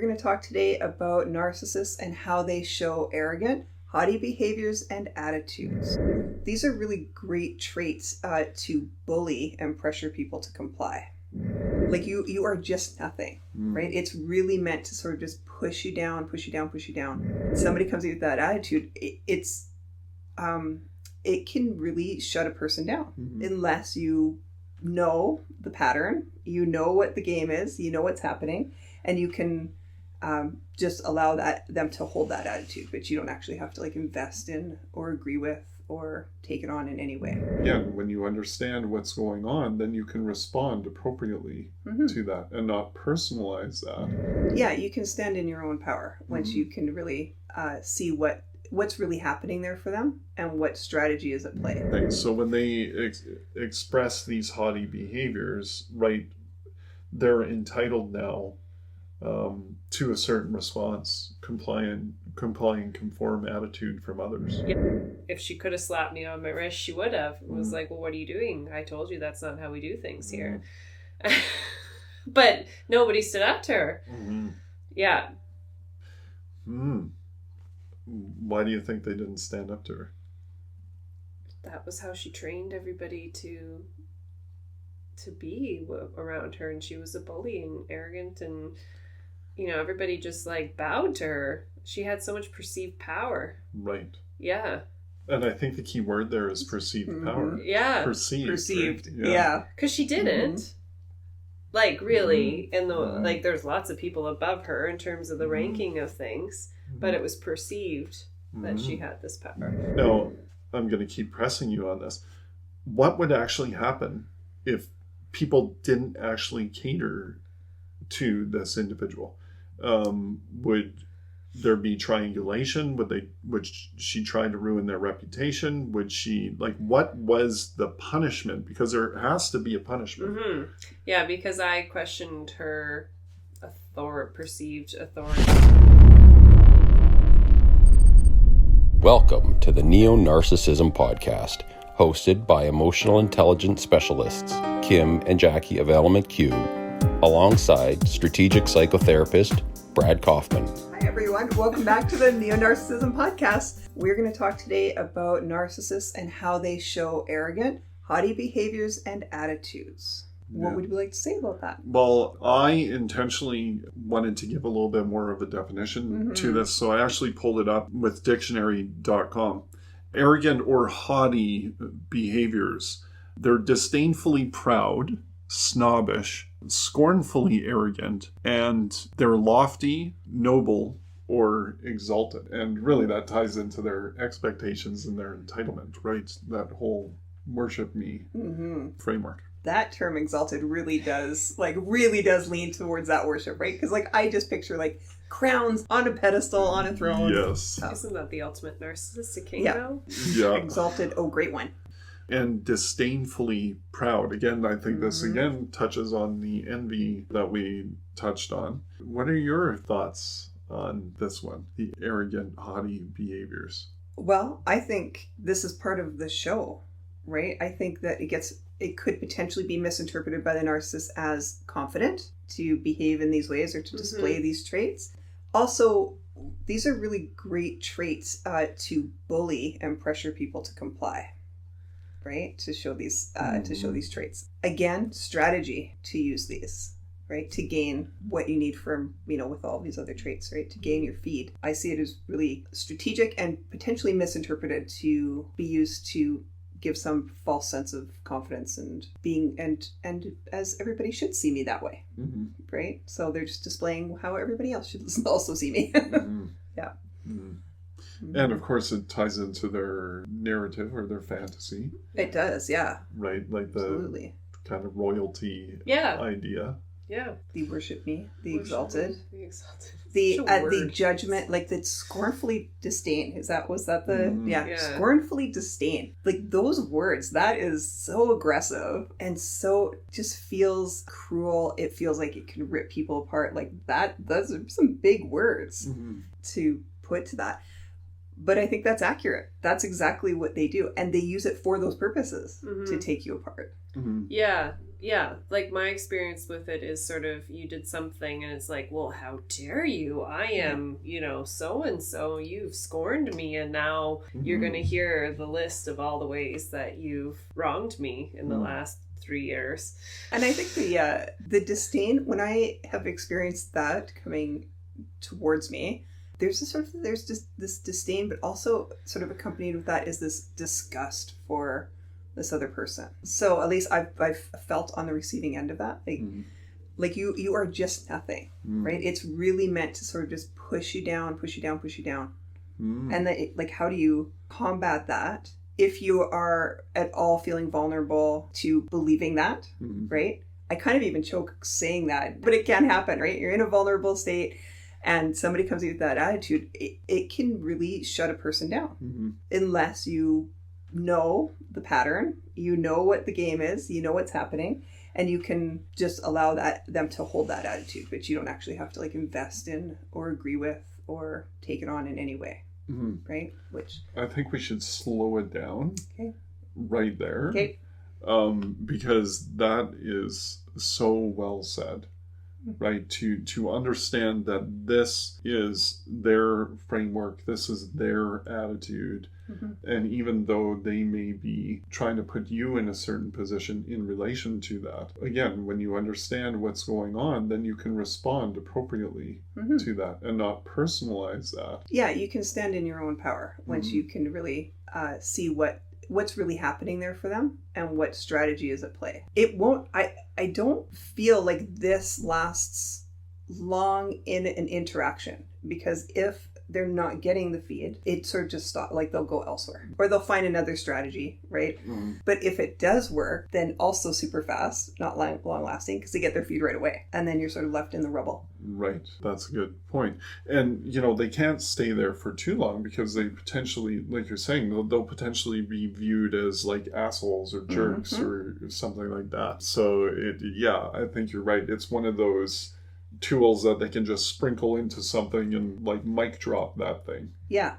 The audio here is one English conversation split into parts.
going to talk today about narcissists and how they show arrogant, haughty behaviors and attitudes. These are really great traits to bully and pressure people to comply. Like you are just nothing, right? It's really meant to sort of just push you down, push you down, push you down. Somebody comes in with that attitude, it can really shut a person down unless you know the pattern, you know what the game is, you know what's happening, and you can just allow them to hold that attitude, but you don't actually have to like invest in or agree with or take it on in any way. Yeah, when you understand what's going on, then you can respond appropriately to that and not personalize that. Yeah, you can stand in your own power once you can really see what's really happening there for them and what strategy is at play. Thanks. So when they express these haughty behaviors, right, they're entitled now to a certain response, conform attitude from others. Yeah. If she could have slapped me on my wrist, she would have. It was like, well, what are you doing? I told you that's not how we do things here. But nobody stood up to her. Yeah. Why do you think they didn't stand up to her? That was how she trained everybody to be around her, and she was a bully and arrogant, and everybody just like bowed to her. She had so much perceived power. Right. Yeah. And I think the key word there is perceived power. Yeah. Perceived. Right? Yeah. Because she didn't. Like, really. And like, there's lots of people above her in terms of the ranking of things. But it was perceived that she had this power. Now, I'm going to keep pressing you on this. What would actually happen if people didn't actually cater to this individual? Would there be triangulation? Would she try to ruin their reputation? Would she, like, what was the punishment? Because there has to be a punishment. Yeah, because I questioned her perceived authority. Welcome to the Neonarcissism podcast, hosted by emotional intelligence specialists Kim and Jackie of Element Q, alongside strategic psychotherapist Brad Kaufman. Hi everyone, welcome back to the Neonarcissism podcast. We're going to talk today about narcissists and how they show arrogant, haughty behaviors and attitudes. What would you like to say about that? Well, I intentionally wanted to give a little bit more of a definition to this, so I actually pulled it up with dictionary.com. Arrogant or haughty behaviors. They're disdainfully proud, snobbish, scornfully arrogant, and they're lofty, noble, or exalted. And really that ties into their expectations and their entitlement, right? That whole worship me framework. That term exalted really does lean towards that worship, right? Because like I just picture like crowns on a pedestal on a throne. Yes. Isn't that the ultimate narcissistic king though? Yeah. Exalted, great one. And disdainfully proud. Again, I think this again touches on the envy that we touched on. What are your thoughts on this one? The arrogant, haughty behaviors. Well, I think this is part of the show, right? I think that it could potentially be misinterpreted by the narcissist as confident to behave in these ways or to display these traits. Also, these are really great traits to bully and pressure people to comply, right? To show these traits. Again, strategy to use these, right? To gain what you need from, with all these other traits, right? To gain your feed. I see it as really strategic and potentially misinterpreted to be used to give some false sense of confidence and being and as everybody should see me that way, right? So they're just displaying how everybody else should also see me. Yeah. And of course it ties into their narrative or their fantasy. It does, yeah. Right, like the kind of royalty idea. Yeah. The worship me, the exalted. The exalted. The judgment, like the scornfully disdain. Was that the scornfully disdain. Like those words, that is so aggressive and so just feels cruel. It feels like it can rip people apart. Like that, those are some big words to put to that. But I think that's accurate. That's exactly what they do. And they use it for those purposes to take you apart. Mm-hmm. Yeah. Like my experience with it is sort of you did something and it's like, well, how dare you? I am, so-and-so. You've scorned me and now you're going to hear the list of all the ways that you've wronged me in the last 3 years. And I think the disdain, when I have experienced that coming towards me, there's just this disdain, but also sort of accompanied with that is this disgust for this other person. So at least I've felt on the receiving end of that. Like you are just nothing, right? It's really meant to sort of just push you down. And like, how do you combat that if you are at all feeling vulnerable to believing that, right? I kind of even choke saying that, but it can happen, right? You're in a vulnerable state and somebody comes in with that attitude, it can really shut a person down unless you know the pattern, you know what the game is, you know what's happening, and you can just allow them to hold that attitude, but you don't actually have to like invest in or agree with or take it on in any way, right? Which I think we should slow it down right there, because that is so well said. Right, to understand that this is their framework, this is their attitude, and even though they may be trying to put you in a certain position in relation to that, again, when you understand what's going on, then you can respond appropriately to that and not personalize that. Yeah, you can stand in your own power once you can really see what's really happening there for them and what strategy is at play. It won't, I don't feel like this lasts long in an interaction, because if they're not getting the feed, it sort of just stop, like they'll go elsewhere or they'll find another strategy, right? But if it does work, then also super fast, not long lasting, because they get their feed right away and then you're sort of left in the rubble. Right, that's a good point. And they can't stay there for too long, because they potentially, like you're saying, they'll potentially be viewed as like assholes or jerks or something like that. So I think you're right. It's one of those tools that they can just sprinkle into something and like mic drop that thing. Yeah,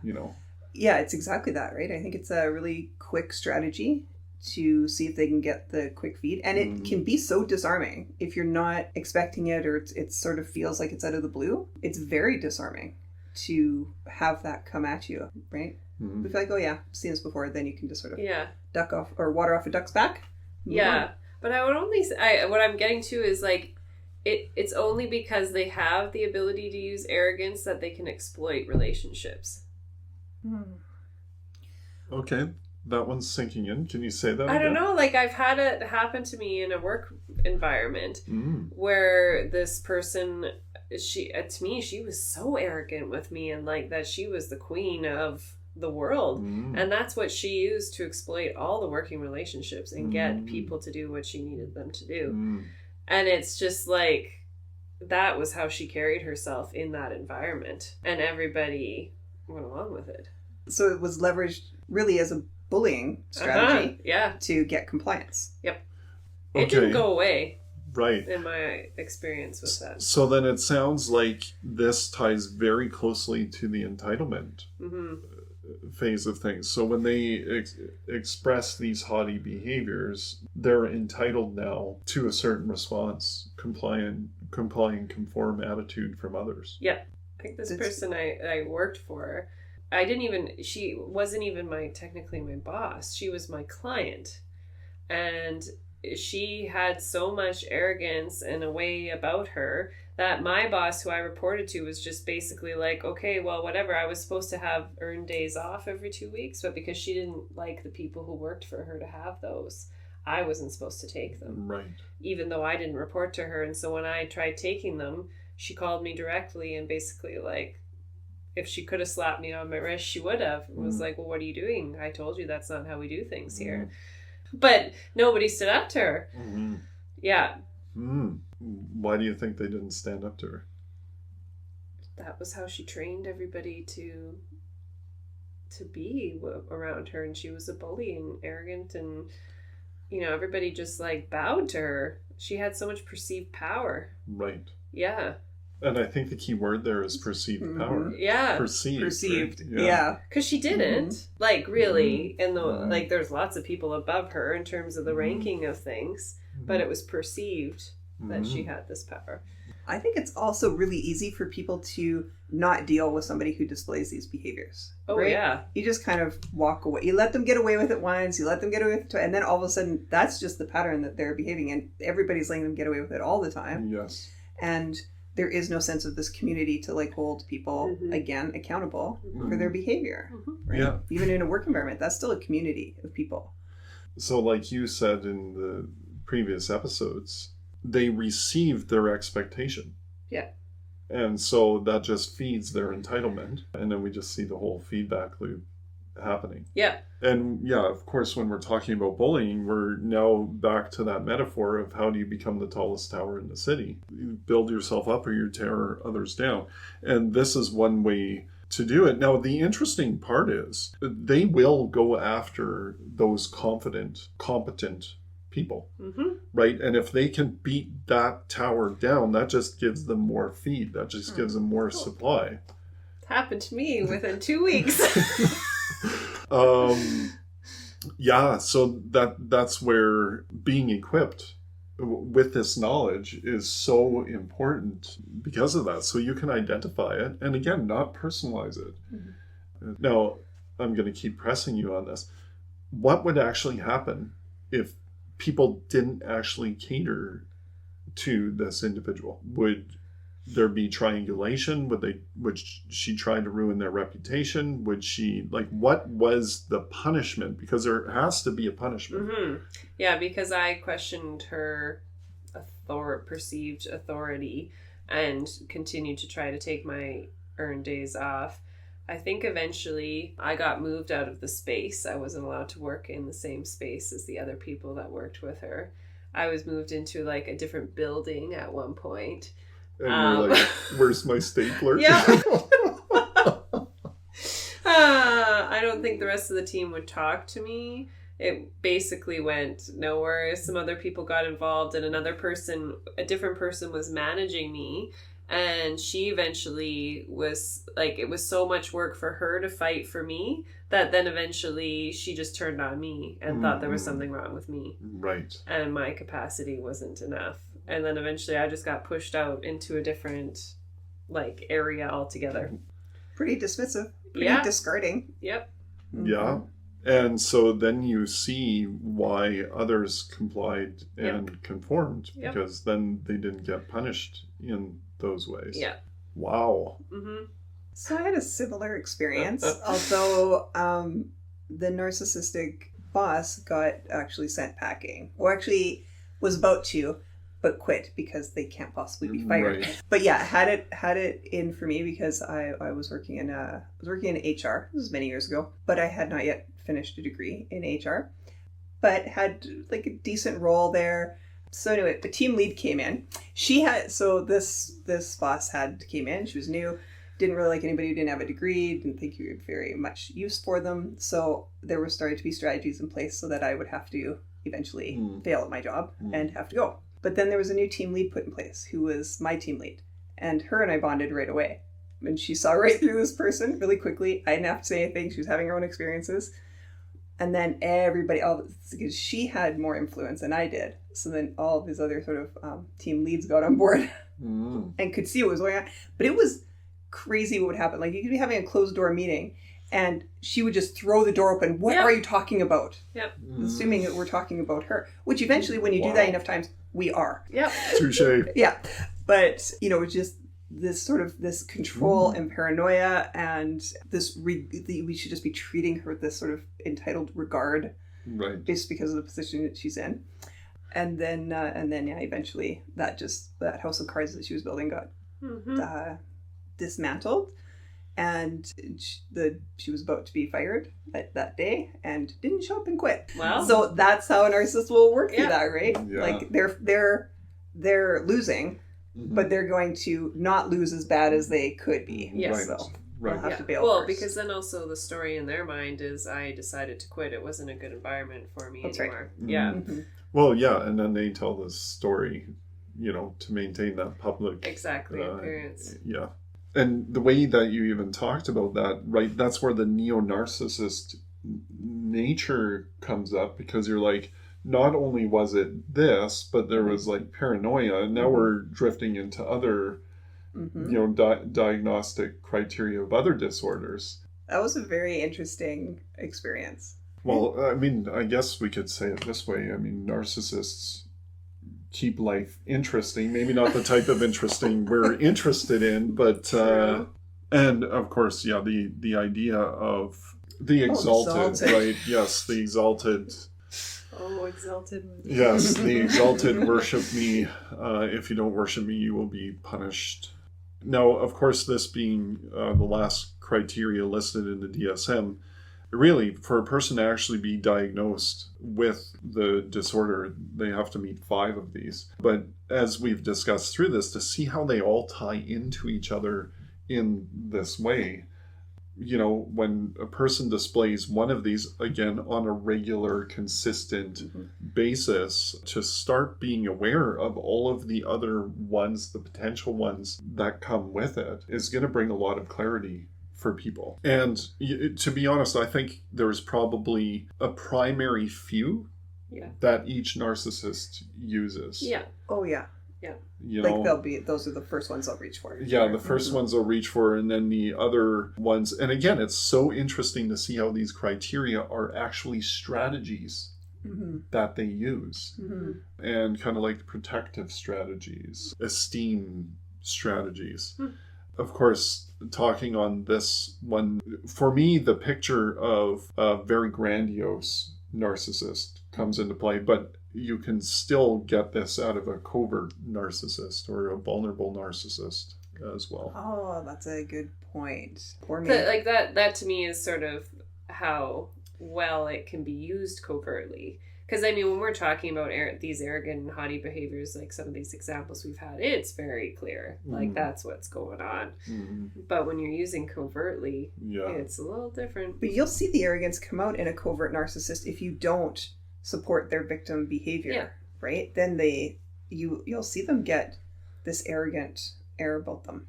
it's exactly that, right? I think it's a really quick strategy to see if they can get the quick feed, and it can be so disarming if you're not expecting it, or it sort of feels like it's out of the blue. It's very disarming to have that come at you, right? We feel like, oh yeah, I've seen this before. Then you can just sort of duck off or water off a duck's back. But I would only say, what I'm getting to is like, it's only because they have the ability to use arrogance that they can exploit relationships. Okay, that one's sinking in. Can you say that I again? don't know, like I've had it happen to me in a work environment where this person, she was so arrogant with me, and like that she was the queen of the world, and that's what she used to exploit all the working relationships and get people to do what she needed them to do. And it's just like, that was how she carried herself in that environment. And everybody went along with it. So it was leveraged really as a bullying strategy to get compliance. Yep. It didn't go away. Right. In my experience with that. So then it sounds like this ties very closely to the entitlement phase of things. So when they express these haughty behaviors, they're entitled now to a certain response, conform attitude from others. Yeah. I think this person I worked for, she wasn't even technically my boss. She was my client. And she had so much arrogance and a way about her that my boss, who I reported to, was just basically like, okay, well, whatever. I was supposed to have earned days off every 2 weeks, but because she didn't like the people who worked for her to have those, I wasn't supposed to take them. Right. Even though I didn't report to her. And so when I tried taking them, she called me directly and basically like, if she could have slapped me on my wrist, she would have. It was like, well, what are you doing? I told you that's not how we do things here. But nobody stood up to her. Yeah. Why do you think they didn't stand up to her? That was how she trained everybody to be around her, and she was a bully and arrogant, and everybody just like bowed to her. She had so much perceived power. Right. Yeah. And I think the key word there is perceived power. Yeah. Perceived. Right? Yeah. Because she didn't. Like, really. And like, there's lots of people above her in terms of the ranking of things. But it was perceived that she had this power. I think it's also really easy for people to not deal with somebody who displays these behaviors. Oh, right? yeah. You just kind of walk away. You let them get away with it once, you let them get away with it twice, and then all of a sudden, that's just the pattern that they're behaving in. Everybody's letting them get away with it all the time. Yes. And there is no sense of this community to like hold people, again, accountable for their behavior. Right? Yeah. Even in a work environment, that's still a community of people. So like you said in the previous episodes, they received their expectation. Yeah. And so that just feeds their entitlement. And then we just see the whole feedback loop happening. Yeah. And yeah, of course, when we're talking about bullying, we're now back to that metaphor of how do you become the tallest tower in the city? You build yourself up or you tear others down. And this is one way to do it. Now, the interesting part is they will go after those confident, competent people, right? And if they can beat that tower down, that just gives them more feed. That just gives them more supply. It happened to me within 2 weeks. Yeah, so that's where being equipped with this knowledge is so important because of that. So you can identify it and again, not personalize it. Now, I'm going to keep pressing you on this. What would actually happen if people didn't actually cater to this individual? Would there be triangulation? Would she try to ruin their reputation? Would she, like, what was the punishment? Because there has to be a punishment. Yeah, because I questioned her perceived authority and continued to try to take my earned days off. I think eventually I got moved out of the space. I wasn't allowed to work in the same space as the other people that worked with her. I was moved into like a different building at one point. And you're like, where's my stapler? Yeah. I don't think the rest of the team would talk to me. It basically went nowhere. Some other people got involved and a different person was managing me. And she eventually was like, it was so much work for her to fight for me that then eventually she just turned on me and thought there was something wrong with me. Right. And my capacity wasn't enough. And then eventually I just got pushed out into a different like area altogether. Pretty dismissive. Pretty discarding. Yep. Yeah. And so then you see why others complied and conformed because then they didn't get punished in those ways. Yeah. Wow. So I had a similar experience, although the narcissistic boss got actually sent packing, or actually was about to, but quit because they can't possibly be fired. Right. But yeah, had it in for me because I was working in HR. This was many years ago, but I had not yet finished a degree in HR, but had like a decent role there. So anyway, the team lead came in. This boss came in. She was new, didn't really like anybody who didn't have a degree, didn't think you were very much use for them. So there were starting to be strategies in place so that I would have to eventually fail at my job and have to go. But then there was a new team lead put in place who was my team lead. And her and I bonded right away. And she saw right through this person really quickly. I didn't have to say anything. She was having her own experiences. And then everybody, because she had more influence than I did. So then all of his other sort of team leads got on board and could see what was going on. But it was crazy what would happen. Like you could be having a closed door meeting and she would just throw the door open. What are you talking about? Yep. Assuming that we're talking about her. Which eventually when you do that enough times, we are. Yep. Touche. Yeah. But, just this sort of this control and paranoia and this we should just be treating her with this sort of entitled regard, right? Just because of the position that she's in, and then eventually that house of cards that she was building got dismantled, and she was about to be fired that day and didn't show up and quit. Wow. So that's how a narcissist will work through that, right? Yeah. Like they're losing. But they're going to not lose as bad as they could be. Yes. So Right. they'll have to bail Well, first. because then also the story in their mind is I decided to quit. It wasn't a good environment for me That's anymore. right. Yeah. Mm-hmm. Well, yeah, and then they tell this story to maintain that public appearance. Yeah. And the way that you even talked about that, right, that's where the neo-narcissist nature comes up, because you're like, not only was it this, but there was like paranoia, and now we're drifting into other diagnostic criteria of other disorders. That was a very interesting experience. Well, I mean, I guess we could say it this way. I mean, narcissists keep life interesting. Maybe not the type of interesting we're interested in, but and of course, the idea of the exalted, right? Yes, the exalted. Oh, exalted. Yes, the exalted worship me. If you don't worship me, you will be punished. Now, of course, this being the last criteria listed in the DSM, really, for a person to actually be diagnosed with the disorder, they have to meet 5 of these. But as we've discussed through this, to see how they all tie into each other in this way, when a person displays one of these, again, on a regular, consistent basis, to start being aware of all of the other ones, the potential ones that come with it, is going to bring a lot of clarity for people. And to be honest, I think there's probably a primary few that each narcissist uses. Yeah. Oh, yeah. Yeah. Those are the first ones I'll reach for. Yeah, the first ones they'll reach for, and then the other ones. And again, it's so interesting to see how these criteria are actually strategies that they use. And kind of like protective strategies, esteem strategies. Of course, talking on this one, for me, the picture of a very grandiose narcissist comes into play, but you can still get this out of a covert narcissist or a vulnerable narcissist as well. Oh, that's a good point. Poor me. Like that to me is sort of how well it can be used covertly. Because, I mean, when we're talking about these arrogant and haughty behaviors, like some of these examples we've had, it's very clear. Like, that's what's going on. But when you're using covertly, it's a little different. But you'll see the arrogance come out in a covert narcissist if you don't support their victim behavior, right? Then you'll see them get this arrogant air about them.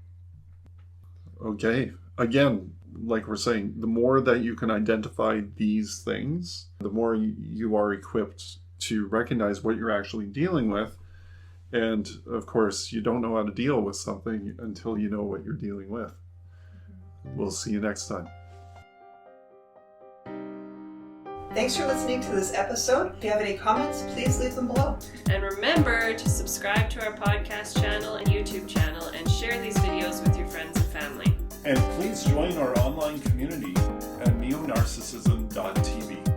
Okay. Again, like we're saying, the more that you can identify these things, the more you are equipped to recognize what you're actually dealing with. And of course, you don't know how to deal with something until you know what you're dealing with. We'll see you next time. Thanks for listening to this episode. If you have any comments, please leave them below. And remember to subscribe to our podcast channel and YouTube channel and share these videos with your friends and family. And please join our online community at neonarcissism.tv.